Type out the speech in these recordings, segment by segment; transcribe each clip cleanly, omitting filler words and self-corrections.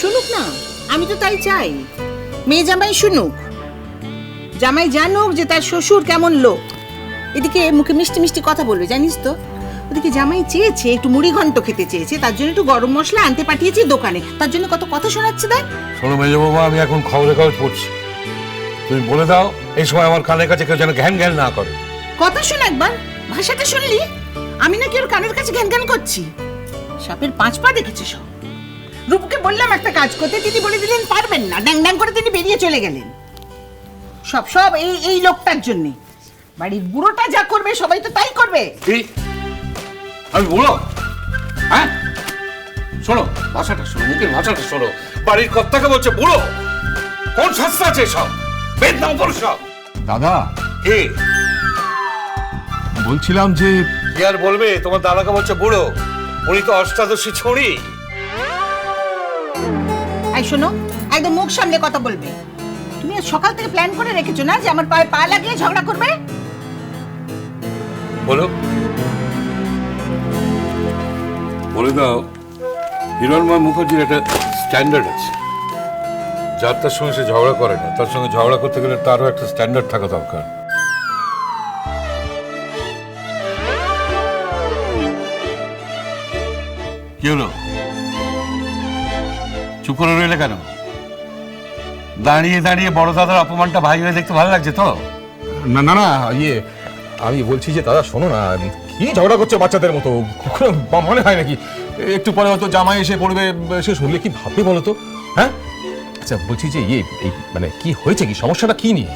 শুনুক না, আমি তো তাই চাই। মেয়ে জামাই শুনুক, জামাই জানুক যে তার শ্বশুর কেমন লোক। এদিকে মুখে মিষ্টি মিষ্টি কথা বলবে, জানিস তো। ওদিকে জামাই চেয়েছে একটু মুড়ি ঘন্ট খেতে চেয়েছে, তার জন্য একটু গরম মশলা আনতে পাঠিয়েছি দোকানে, তার জন্য কত কথা শোনাচ্ছে দেখ। শোনো মেজো বাবা, আমি এখন খবরের কাগজ পড়ছি, তুমি বলে দাও এই সময় আমার কানের কাছে কেউ যেন ঘ্যান ঘ্যান না করে। কথা শোন একবার, ভাষাটা শুনলি? আমি নাকি ওর কানের কাছে ঘ্যান ঘ্যান করছি? সাপের 5 পা দেখেছে সব। রূপকে বললাম একটা কাজ করতে, তিনি বলে দিলেন পারবেন না, ড্যাং ড্যাং করে তিনি বেরিয়ে চলে গেলেন। সব সব এই লোকটার জন্য। বাড়ির বুড়োটা যা করবে সবাই তো তাই করবে। কি আমি বুড়ো? হ্যাঁ, শোনো ভাষাটা শোনো, মুখের ভাষাটা শোনো। বাড়ির কর্তাকে বলছে বুড়ো? কোন শাস্ত্র আছে সব? বেদ নাম বল সব। দাদা, কি বলছিলাম যে কি আর বলবে, তোমার দাদাকে বলছে বুড়ো, উনি তো অষ্টাদশী ছড়ি। এই শোনো, একদম মুখ সামনে কথা বলবে। তুমি আজ সকাল থেকে প্ল্যান করে রেখেছো না যে আমার পায়ে পা লাগিয়ে ঝগড়া করবে? বলো, বলে দাও। হিরণময় মুখার্জির একটা স্ট্যান্ডার্ড আছে, যার তার সঙ্গে সে ঝগড়া করে না, তার সঙ্গে ঝগড়া করতে গেলে তারও একটা স্ট্যান্ডার্ড থাকা দরকার। কি হলো, চুপ করে রইলে কেন? দাঁড়িয়ে দাঁড়িয়ে বড় দাদার অপমানটা ভাই হয়ে দেখতে ভালো লাগছে তো? না না না, আমি বলছি যে দাদা শোনো না, কি ঝগড়া করছে বাচ্চাদের মতো? মনে হয় নাকি একটু পরে হয়তো জামাই এসে পড়বে, সে শুনলে কি ভাববে বলো তো? হ্যাঁ, আচ্ছা বলছি যে এই মানে কি হয়েছে, কি সমস্যাটা কি নিয়ে?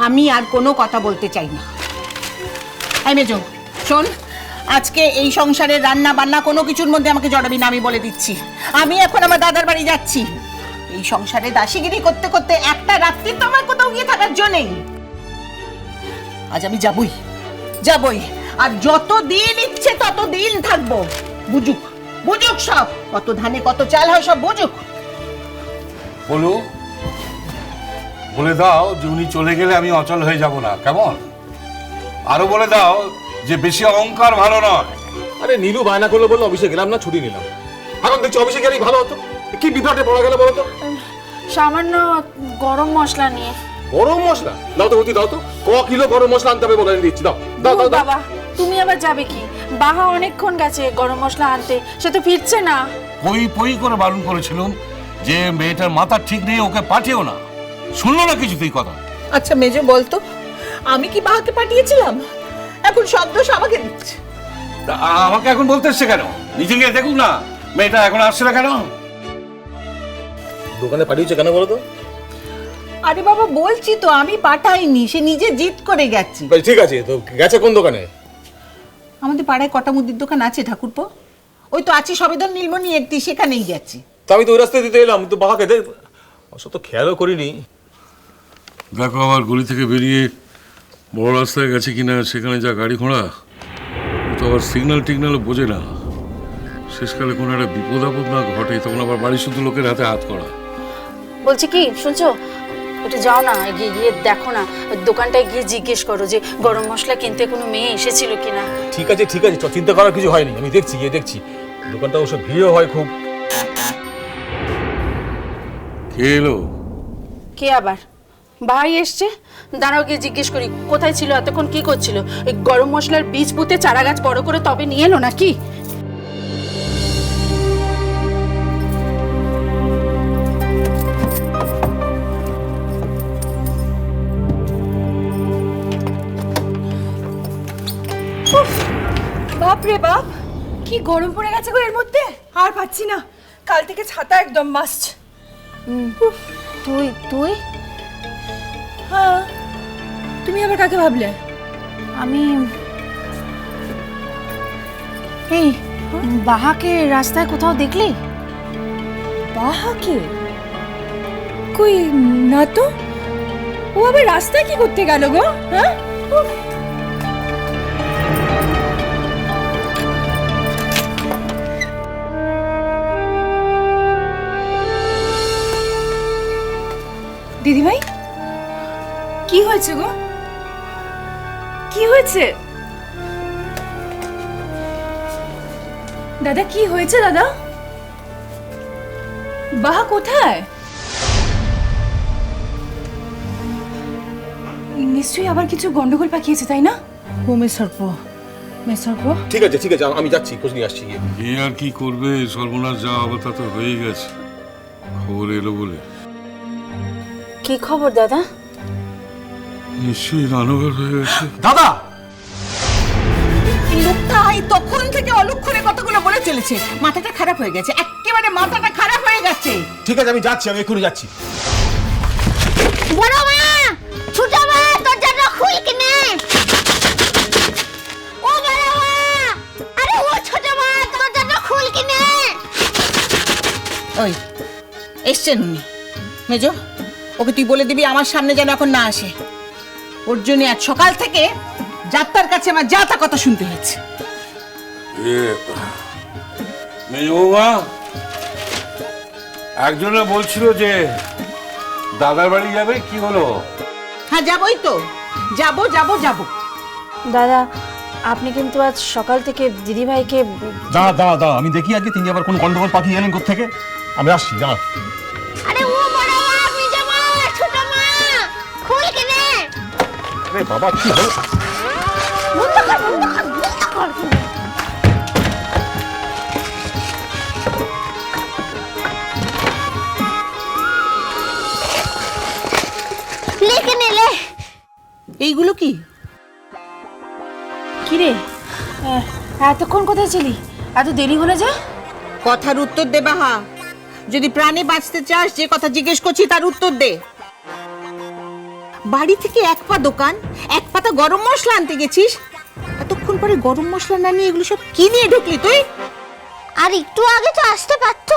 আমি আর কোনো কথা বলতে চাই না। এই মেজো, শোন, আজকে এই সংসারের রান্না বান্না কোনো কিছুর মধ্যে আমাকে জড়াবি না, আমি বলে দিচ্ছি। আমি এখন আমার দাদার বাড়ি যাচ্ছি। এই সংসারে দাসীগিরি করতে করতে একটা রাত্রি তো আমার কোথাও গিয়ে থাকার জন্য নেই। আজ আমি যাবই যাবই, আর যত দিন ইচ্ছে তত দিন থাকবো। বুঝুক বুঝুক সব, কত ধানে কত চাল হয় সব বুঝুক। বলো, বলে দাও যে উনি চলে গেলে আমি অচল হয়ে যাব না, কেমন? আরো বলে দাও যে বেশি অহংকার ভালো নয়। আরে নীলু বায়না করলো বললো অফিসে গেলাম না, ছুটি নিলাম। এখন দেখছি অফিসে গেলেই ভালো হতো, কি বিভ্রাটে পড়া গেল বলো তো? সামান্য গরম মশলা নিয়ে। গরম মশলা দাও তো, দাও তো, কিলো গরম মশলা আনতে হবে বলে দিচ্ছি, দাও দাও দাও। বাবা, তুমি আবার যাবে কি? বাহা অনেকক্ষণ গেছে গরম মশলা আনতে, সে তো ফিরছে না। পই পই করে বারণ করেছিলাম যে মেয়েটার মাথা ঠিক নেই, ওকে পাঠিও না। শুনলো না কিছুতেই কথা। আচ্ছা মেজো, বলতো আমি কি বাহাকে পাঠিয়েছিলাম? এখন সব দোষ আমাকে দিচ্ছে। তা আমাকে এখন বলতে এসছে কেন? নিজে গিয়ে দেখুক না মেয়েটা এখন আসছে না কেন। দোকানে পাঠিয়েছে কেন বলো তো? আরে বাবা, বলছি তো আমি পাঠাইনি, সে নিজে জিদ করে গেছে। ঠিক আছে, তো গেছে কোন দোকানে? আমাদের পাড়ায় কটা মুদির দোকান আছে ঠাকুরপো, ওই তো আছে সবেদন নীলমণি একটি, সেখানেই গেছে। তো আমি তো ওই রাস্তায় দিতে এলাম, তো বাবাকে দেখ অত খেয়ালও করিনি। দেখো আমার গলি থেকে বেরিয়ে বড় রাস্তায় গেছে কিনা, সেখানে যা গাড়ি ঘোড়া, তো আবার সিগন্যাল টিগন্যালও বোঝে না। শেষকালে কোনো একটা বিপদ আপদ না ঘটে, তখন আবার বাড়ি শুধু লোকের হাতে হাত করা। বলছি কি শুনছো, একটু যাও না, গিয়ে গিয়ে দেখো না, ওই দোকানটায় গিয়ে জিজ্ঞেস করো যে গরম মশলা কিনতে কোনো মেয়ে এসেছিল কিনা। ঠিক আছে ঠিক আছে, চিন্তা করার কিছু হয়নি, আমি দেখছি, গিয়ে দেখছি। দোকানটা অবশ্য ভিড়ও হয় খুব। কে এলো? কে আবার? ভাই এসছে, দাঁড়াও গিয়ে জিজ্ঞেস করি কোথায় ছিল এতক্ষণ, কি করছিল? ওই গরম মশলার বীজ পুঁতে চারা গাছ বড় করে তবে নিয়ে এলো নাকি? বাপ রে বাপ, কি গরম পড়ে গেছে গো এর মধ্যে, আর পাচ্ছি না। কাল থেকে ছাতা একদম মাস্ট। তুই তুই হ্যাঁ, তুমি আবার কাকে ভাবলে? আমি এই বাহাকে রাস্তায় কোথাও দেখলি? বাহাকে? কই না তো, ও আবার রাস্তায় কি করতে গেল গো? হ্যাঁ, দিদিভাই কি হয়েছে গো? কি হয়েছে দাদা? কি হয়েছে দাদা? বাহা কোথায়? নিশ্চয়ই আবার কিছু গন্ডগোল পাকিয়েছে, তাই না? ও মেসর্প, ঠিক আছে আমি যাচ্ছি, খোঁজ নিয়ে আসছি। এ আর কি করবে, সর্বনাশ যা অবস্থা তো হয়ে গেছে। খবর এলো বলে কি খবর দাদা? নিশ্চয়ই রানওভার হয়ে গেছে। দাদা, এই লোকটা এই তখন থেকে অলক্ষণে কতগুলো বলে চলেছে। মাথাটা খারাপ হয়ে গেছে, একেবারে মাথাটা খারাপ হয়ে গেছে। ঠিক আছে আমি যাচ্ছি, আমি এক্ষুনি যাচ্ছি। বড় মা, ছোট মা, দরজাটা খুল কিনে। ও বড় মা, আরে ও ছোট মা, দরজাটা খুল কিনে। ওই এসছেন উনি। মেজো, ওকে তুই বলে দিবি আমার সামনে যেন এখন না আসে। ওর জন্য আজ সকাল থেকে যাত্রার কাছে আমার যা তা কথা শুনতে হয়েছে। মেজবৌমা, একজনে বলছিল যে দাদার বাড়ি যাবে, কি হলো? হ্যাঁ যাবই তো, যাবো। দাদা, আপনি কিন্তু আজ সকাল থেকে দিদিভাইকে দাঁড়া আমি দেখি আজকে তিনি আবার কোন গন্ডগোল পাঠিয়ে এলেন কোত্থেকে। আমি আসছি, দাঁড়া। আরে ও বড় মা, মেজ মা, ছোট মা, খুল কিনে। আরে বাবা, কি হলো? বন্ধ কর। লিখে নিলে। এইগুলো কি? কিরে, এতক্ষণ কোথায় ছিলি? এত দেরি হলো যে? কথার উত্তর দে বাহা। যদি প্রাণে বাঁচতে চাস, যে কথা জিজ্ঞেস করছি তার উত্তর দে। বাড়ি থেকে এক পা দোকান, এক পাতা গরম মশলা আনতে গেছিস, এতক্ষণ পরে গরম মশলা না নিয়ে এগুলো সব কি নিয়ে ঢুকলি তুই? আর একটু আগে তো আসতে পারতো,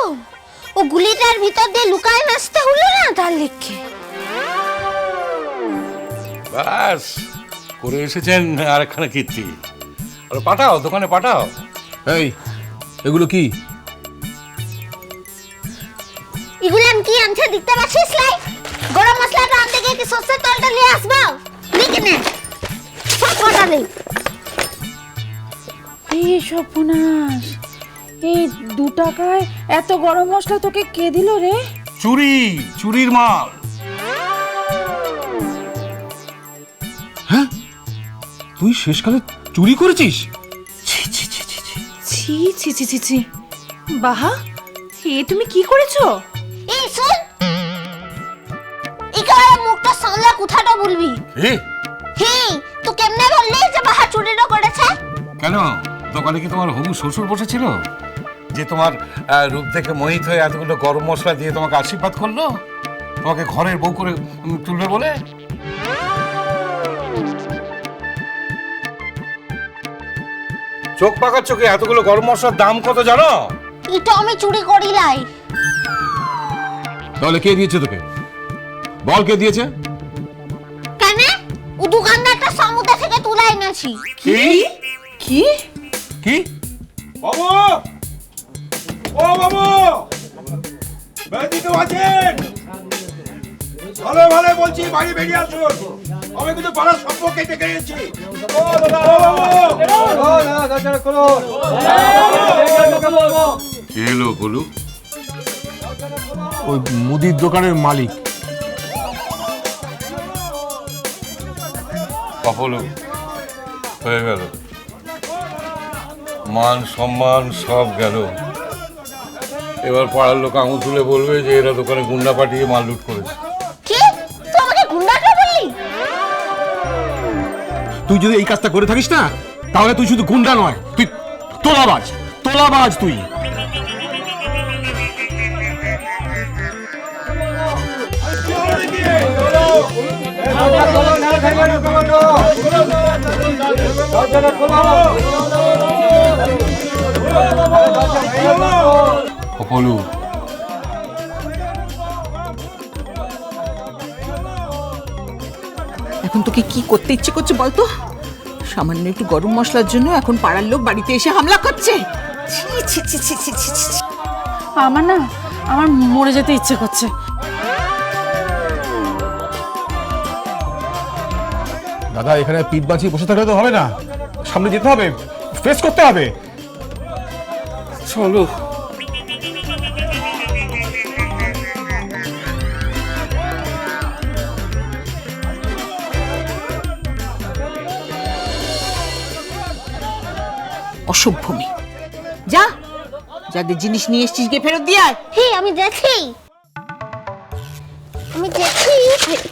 ও গুলিটার ভিতর দিয়ে লুকায় নাচতে হলো না, তার লিখে। ব্যাস করে এসেছেন আরেকখানা কীর্তি। আরে পাঠাও, দোকানে পাঠাও। এই, এগুলো কি? এগুলো কি আনছে দেখতে পাচ্ছিস? লাই গরম মশলাটা আনতে গিয়ে কি সরষের তেলটা নিয়ে আসবো? লিখে নে সব পাঠালে। এই সর্বনাশ, এই 2 টাকায় এত গরম মশলা তোকে কে দিল রে? চুরির মাল। হ্যাঁ, তুই শেষকালে চুরি করেছিস? ছি। বাহা, এ তুমি কি করেছো? এই শুন, একেবারে মুখটা সামলা কথাটা বলবি। হি, তো কেমনে বললি যে বাহা চুরিটা করেছে? কেন, দোকানে কি তোমার হবু শ্বশুর বসেছিল যে তোমার রূপ দেখে মোহিত হয়ে এতগুলো গরম মশলা দিয়ে তোমাকে আশীর্বাদ করলো, তোমাকে ঘরের বউ করে তুলবে বলে? চোখ পাকার চোখে এতগুলো গরম মশলার দাম কত জানো? এটা আমি চুরি করি লাই। তাহলে কে দিয়েছে তোকে? বল, কে দিয়েছে? কেন? ও দোকানদারটা সমুদ্র থেকে তুলে এনেছি। কি? বাবু, ও বাবু, বেদিকে আছেন? ভালো বলছি, বাড়ি বেরিয়ে আসুন। আমি কিন্তু পাড়ার সম্পর্কে ডেকে গেছি। ও বাবু, কে এলো বলু? ওই মুদির দোকানের মালিক। সফল হয়ে গেল, মান সম্মান সব গেল। এবার পাড়ার লোক আঙুল তুলে বলবে যে এরা দোকানে গুন্ডা পাঠিয়ে মাল লুট করেছে। কি? তুই আমাকে গুন্ডাটা বললি? তুই যদি এই কাজটা করে থাকিস না, তাহলে তুই শুধু গুন্ডা নয়, তুই তোলাবাজ তুই। অপলু, এখন তোকে কি করতে ইচ্ছে করছে বলতো? সামান্য একটু গরম মশলার জন্য এখন পাড়ার লোক বাড়িতে এসে হামলা করছে। ছি। আমার মরে যেতে ইচ্ছে করছে। দাদা, এখানে পিঠ বাঁচিয়ে বসে থাকলে তো হবে না, সামনে যেতে হবে, ফেস করতে হবে। চলো। অসভ্য মেয়ে। যা, যাদের জিনিস নিয়ে এসছিস গিয়ে ফেরত দিয়ে আয়। হে আমি দেখি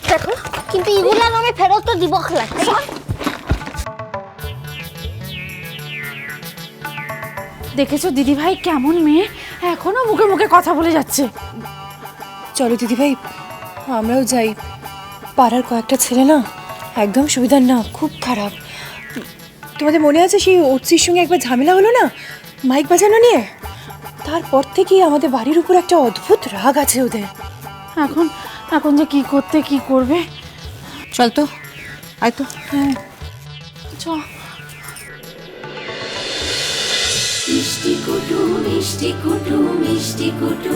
দেখো, কিন্তু এগুলো আমি ফেরত তো দিব লাগছে। দেখেছো দিদি ভাই কেমন মেয়ে, এখনো মুখে মুখে কথা বলে যাচ্ছে। চলো দিদিভাই আমরাও যাই। পাড়ার কয়েকটা ছেলে না একদম সুবিধার না, খুব খারাপ। তোমাদের মনে আছে সেই ওৎসির সঙ্গে একবার ঝামেলা হলো না মাইক বাজানো নিয়ে? তারপর থেকেই আমাদের বাড়ির উপর একটা অদ্ভুত রাগ আছে ওদের। এখন এখন যে কি করতে কি করবে। চল তো, আয় তো। হ্যাঁ চ। মিষ্টি কুটু মিষ্টি কুটু মিষ্টি কুটু